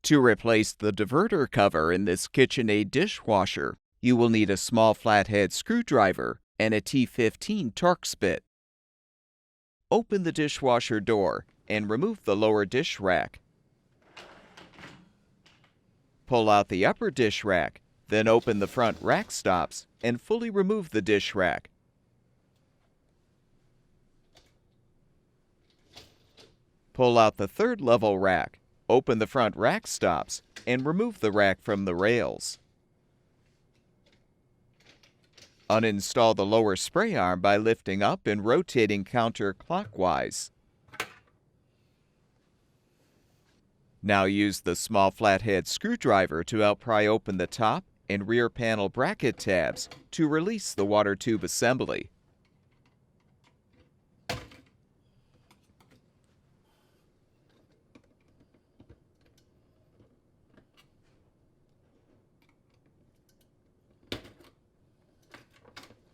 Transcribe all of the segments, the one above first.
To replace the diverter cover in this KitchenAid dishwasher, you will need a small flathead screwdriver and a T15 Torx bit. Open the dishwasher door and remove the lower dish rack. Pull out the upper dish rack, then open the front rack stops and fully remove the dish rack. Pull out the third level rack, open the front rack stops, and remove the rack from the rails. Uninstall the lower spray arm by lifting up and rotating counterclockwise. Now use the small flathead screwdriver to help pry open the top and rear panel bracket tabs to release the water tube assembly.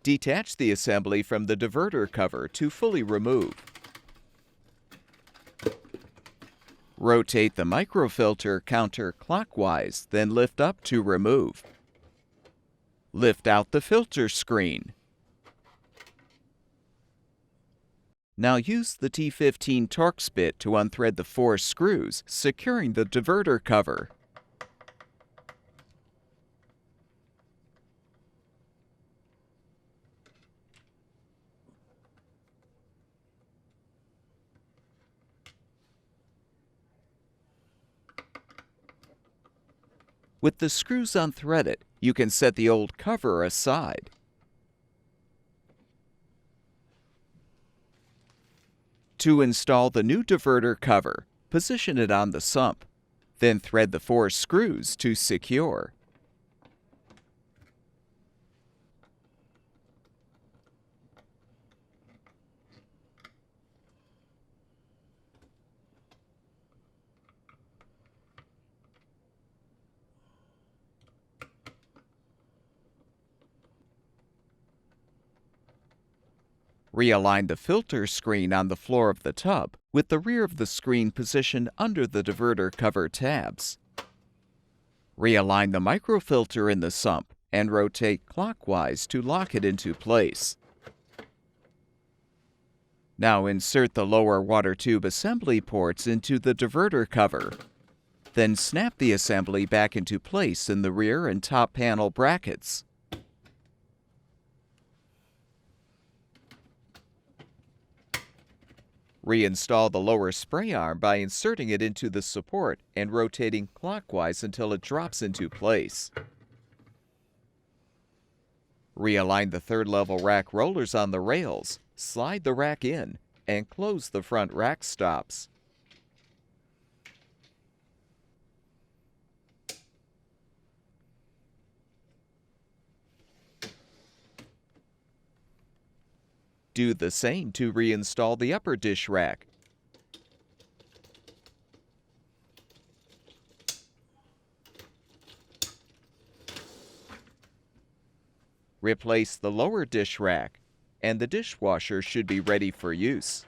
Detach the assembly from the diverter cover to fully remove. Rotate the microfilter counterclockwise, then lift up to remove. Lift out the filter screen. Now use the T15 Torx bit to unthread the 4 screws, securing the diverter cover. With the screws unthreaded, you can set the old cover aside. To install the new diverter cover, position it on the sump. Then thread the 4 screws to secure. Realign the filter screen on the floor of the tub with the rear of the screen positioned under the diverter cover tabs. Realign the microfilter in the sump and rotate clockwise to lock it into place. Now insert the lower water tube assembly ports into the diverter cover. Then snap the assembly back into place in the rear and top panel brackets. Reinstall the lower spray arm by inserting it into the support and rotating clockwise until it drops into place. Realign the third level rack rollers on the rails, slide the rack in, and close the front rack stops. Do the same to reinstall the upper dish rack. Replace the lower dish rack, and the dishwasher should be ready for use.